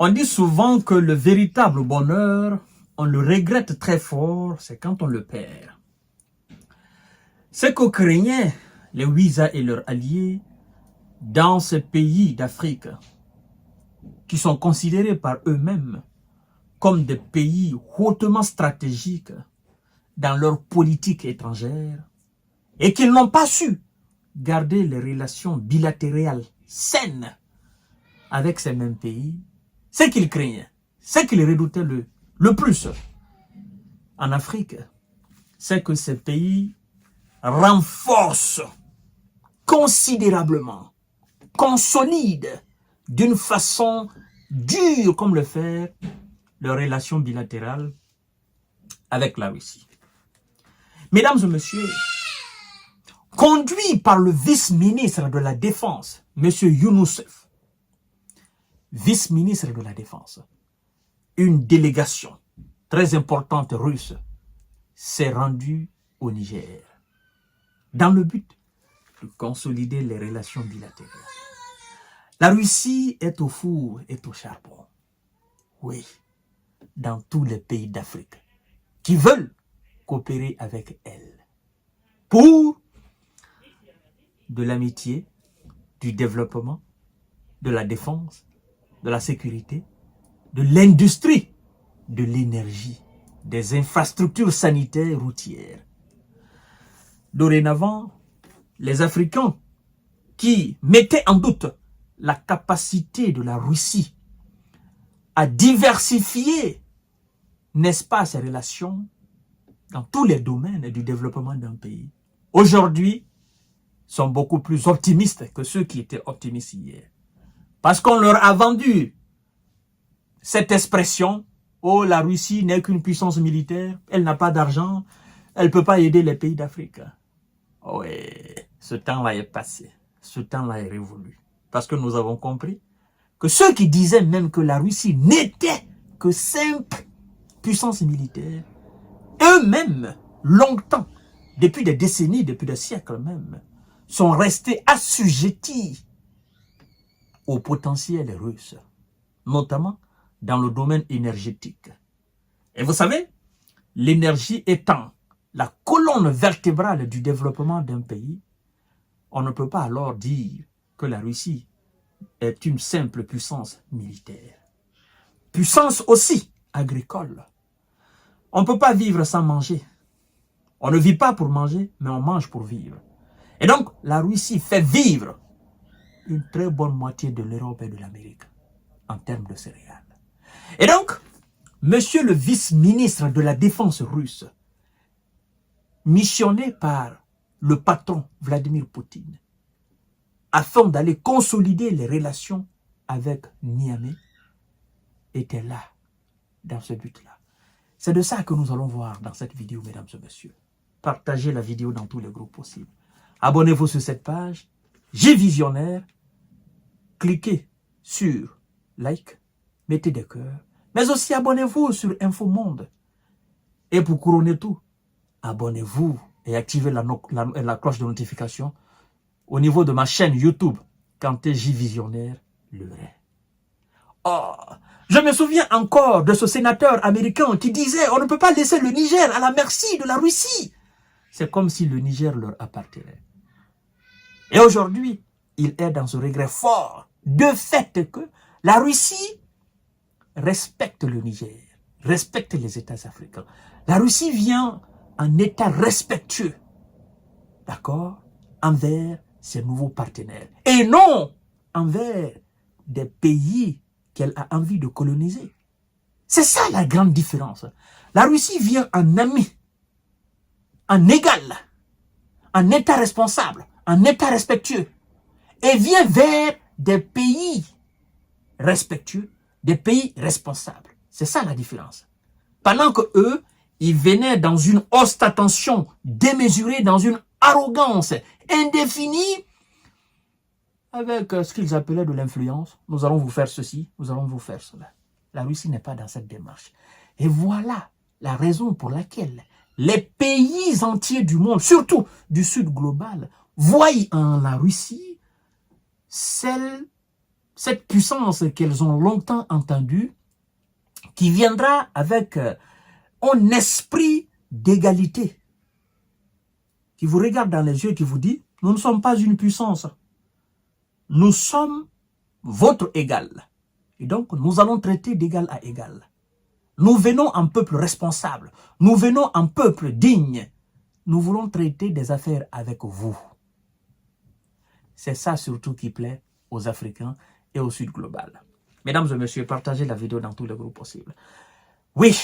On dit souvent que le véritable bonheur, on le regrette très fort, c'est quand on le perd. Ce que craignaient les Wisa et leurs alliés dans ces pays d'Afrique, qui sont considérés par eux-mêmes comme des pays hautement stratégiques dans leur politique étrangère, et qu'ils n'ont pas su garder les relations bilatérales saines avec ces mêmes pays, ce qu'ils craignaient, ce qu'ils redoutaient le plus en Afrique, c'est que ces pays renforcent considérablement, consolident d'une façon dure comme le fer leurs relations bilatérales avec la Russie. Mesdames et messieurs, conduit par le vice-ministre de la Défense, M. Younoussef, vice-ministre de la Défense, une délégation très importante russe s'est rendue au Niger dans le but de consolider les relations bilatérales. La Russie est au four et au charbon. Oui, dans tous les pays d'Afrique qui veulent coopérer avec elle pour de l'amitié, du développement, de la défense, de la sécurité, de l'industrie, de l'énergie, des infrastructures sanitaires routières. Dorénavant, les Africains qui mettaient en doute la capacité de la Russie à diversifier, n'est-ce pas, ses relations dans tous les domaines du développement d'un pays, aujourd'hui, sont beaucoup plus optimistes que ceux qui étaient optimistes hier. Parce qu'on leur a vendu cette expression, oh, la Russie n'est qu'une puissance militaire, elle n'a pas d'argent, elle ne peut pas aider les pays d'Afrique. Oui, ce temps-là est passé, ce temps-là est révolu. Parce que nous avons compris que ceux qui disaient même que la Russie n'était que simple puissance militaire, eux-mêmes, longtemps, depuis des décennies, depuis des siècles même, sont restés assujettis au potentiel russe, notamment dans le domaine énergétique. Et vous savez, l'énergie étant la colonne vertébrale du développement d'un pays, on ne peut pas alors dire que la Russie est une simple puissance militaire. Puissance aussi agricole. On ne peut pas vivre sans manger. On ne vit pas pour manger, mais on mange pour vivre. Et donc, la Russie fait vivre une très bonne moitié de l'Europe et de l'Amérique en termes de céréales. Et donc, monsieur le vice-ministre de la Défense russe, missionné par le patron Vladimir Poutine, afin d'aller consolider les relations avec Niamey, était là, dans ce but-là. C'est de ça que nous allons voir dans cette vidéo, mesdames et messieurs. Partagez la vidéo dans tous les groupes possibles. Abonnez-vous sur cette page, J-Visionnaire. Cliquez sur like, mettez des cœurs, mais aussi abonnez-vous sur Infomonde. Et pour couronner tout, abonnez-vous et activez la cloche de notification au niveau de ma chaîne YouTube, Kanté J-Visionnaire, le vrai. Oh, je me souviens encore de ce sénateur américain qui disait on ne peut pas laisser le Niger à la merci de la Russie. C'est comme si le Niger leur appartenait. Et aujourd'hui, il est dans ce regret fort de fait que la Russie respecte le Niger, respecte les États africains. La Russie vient en état respectueux, d'accord, envers ses nouveaux partenaires. Et non envers des pays qu'elle a envie de coloniser. C'est ça la grande différence. La Russie vient en ami, en égal, en état responsable, en état respectueux, et vient vers des pays respectueux, des pays responsables. C'est ça la différence. Pendant que eux, ils venaient dans une ostentation démesurée, dans une arrogance indéfinie, avec ce qu'ils appelaient de l'influence. Nous allons vous faire ceci, nous allons vous faire cela. La Russie n'est pas dans cette démarche. Et voilà la raison pour laquelle les pays entiers du monde, surtout du Sud global, voient en la Russie celle cette puissance qu'elles ont longtemps entendue, qui viendra avec un esprit d'égalité, qui vous regarde dans les yeux, qui vous dit, nous ne sommes pas une puissance, nous sommes votre égal. Et donc, nous allons traiter d'égal à égal. Nous venons en peuple responsable, nous venons en peuple digne. Nous voulons traiter des affaires avec vous. C'est ça surtout qui plaît aux Africains et au Sud global. Mesdames et messieurs, partagez la vidéo dans tous les groupes possibles. Oui,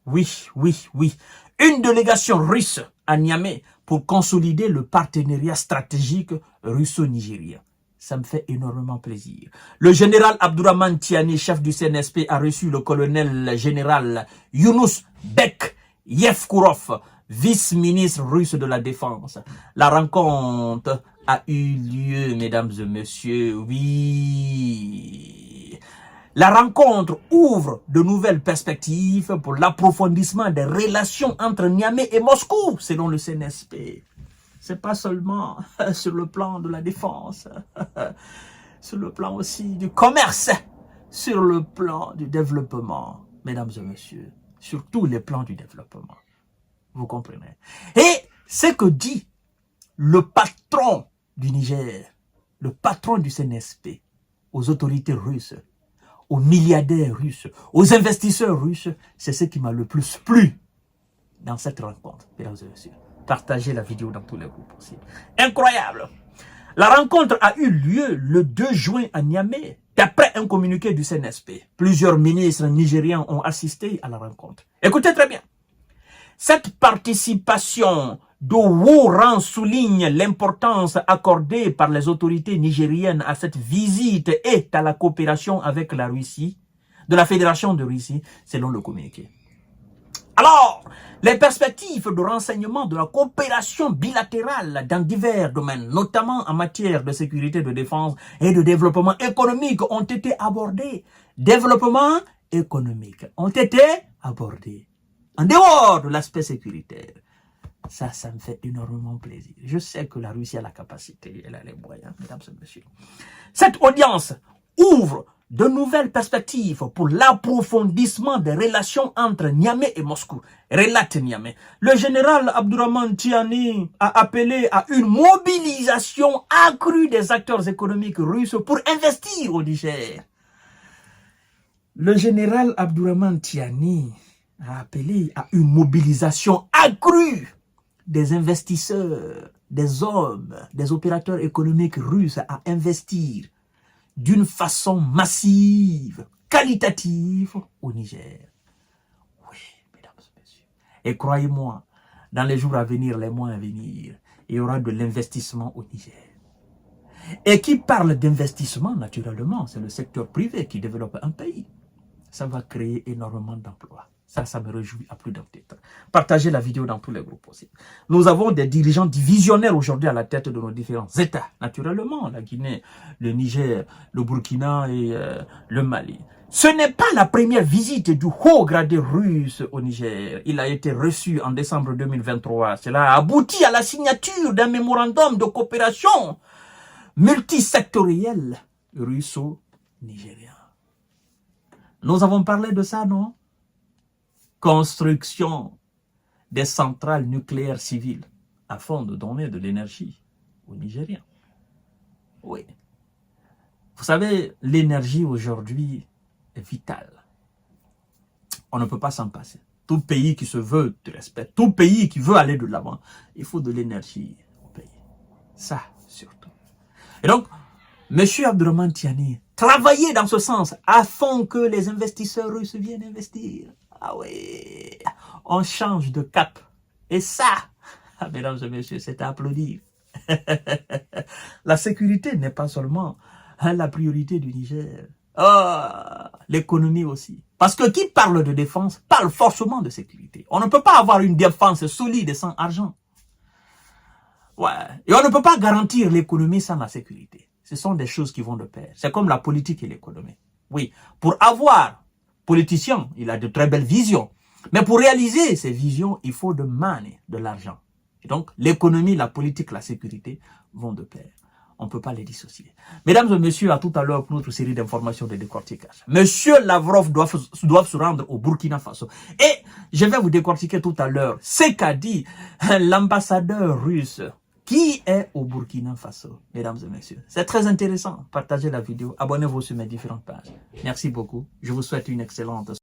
oui, oui, oui. Une délégation russe à Niamey pour consolider le partenariat stratégique russo-nigérien. Ça me fait énormément plaisir. Le général Abdourahmane Tiani, chef du CNSP, a reçu le colonel général Younous Bek Yevkourov, vice-ministre russe de la Défense. La rencontre a eu lieu, mesdames et messieurs, oui. La rencontre ouvre de nouvelles perspectives pour l'approfondissement des relations entre Niamey et Moscou, selon le CNSP. C'est pas seulement sur le plan de la défense, sur le plan aussi du commerce, sur le plan du développement, mesdames et messieurs, sur tous les plans du développement. Vous comprenez? Et ce que dit le patron du Niger, le patron du CNSP, aux autorités russes, aux milliardaires russes, aux investisseurs russes, c'est ce qui m'a le plus plu dans cette rencontre, mesdames et messieurs. Partagez la vidéo dans tous les groupes possibles. Incroyable! La rencontre a eu lieu le 2 juin à Niamey, d'après un communiqué du CNSP. Plusieurs ministres nigériens ont assisté à la rencontre. Écoutez très bien. Cette participation de haut rang souligne l'importance accordée par les autorités nigériennes à cette visite et à la coopération avec la Russie, de la Fédération de Russie, selon le communiqué. Alors, les perspectives de renseignement de la coopération bilatérale dans divers domaines, notamment en matière de sécurité, de défense et de développement économique, ont été abordées. Développement économique ont été abordés. En dehors de l'aspect sécuritaire. Ça me fait énormément plaisir. Je sais que la Russie a la capacité, elle a les moyens, mesdames et messieurs. Cette audience ouvre de nouvelles perspectives pour l'approfondissement des relations entre Niamey et Moscou. Relate Niamey. Le général Abdourahmane Tiani a appelé à une mobilisation accrue des acteurs économiques russes pour investir au Niger. Le général Abdourahmane Tiani a appelé à une mobilisation accrue des investisseurs, des hommes, des opérateurs économiques russes à investir d'une façon massive, qualitative au Niger. Oui, mesdames et messieurs. Et croyez-moi, dans les jours à venir, les mois à venir, il y aura de l'investissement au Niger. Et qui parle d'investissement, naturellement, c'est le secteur privé qui développe un pays. Ça va créer énormément d'emplois. Ça me réjouit à plus d'un titre. Partagez la vidéo dans tous les groupes possibles. Nous avons des dirigeants divisionnaires aujourd'hui à la tête de nos différents États. Naturellement, la Guinée, le Niger, le Burkina et le Mali. Ce n'est pas la première visite du haut gradé russe au Niger. Il a été reçu en décembre 2023. Cela a abouti à la signature d'un mémorandum de coopération multisectoriel russo-nigérien. Nous avons parlé de ça, non? Construction des centrales nucléaires civiles afin de donner de l'énergie aux Nigériens. Oui. Vous savez, l'énergie aujourd'hui est vitale. On ne peut pas s'en passer. Tout pays qui se veut de respect, tout pays qui veut aller de l'avant, il faut de l'énergie au pays. Ça, surtout. Et donc, M. Abdourahmane Tiani, travaillez dans ce sens afin que les investisseurs russes viennent investir. Ah oui, on change de cap. Et ça, mesdames et messieurs, c'est à applaudir. La sécurité n'est pas seulement la priorité du Niger. Oh, l'économie aussi. Parce que qui parle de défense parle forcément de sécurité. On ne peut pas avoir une défense solide sans argent. Ouais. Et on ne peut pas garantir l'économie sans la sécurité. Ce sont des choses qui vont de pair. C'est comme la politique et l'économie. Oui, pour avoir politicien, il a de très belles visions. Mais pour réaliser ces visions, il faut de money, de l'argent. Et donc, l'économie, la politique, la sécurité vont de pair. On ne peut pas les dissocier. Mesdames et messieurs, à tout à l'heure pour notre série d'informations de décortiquage. Monsieur Lavrov doit se rendre au Burkina Faso. Et je vais vous décortiquer tout à l'heure ce qu'a dit l'ambassadeur russe qui est au Burkina Faso. Mesdames et messieurs, c'est très intéressant. Partagez la vidéo, abonnez-vous sur mes différentes pages. Merci beaucoup. Je vous souhaite une excellente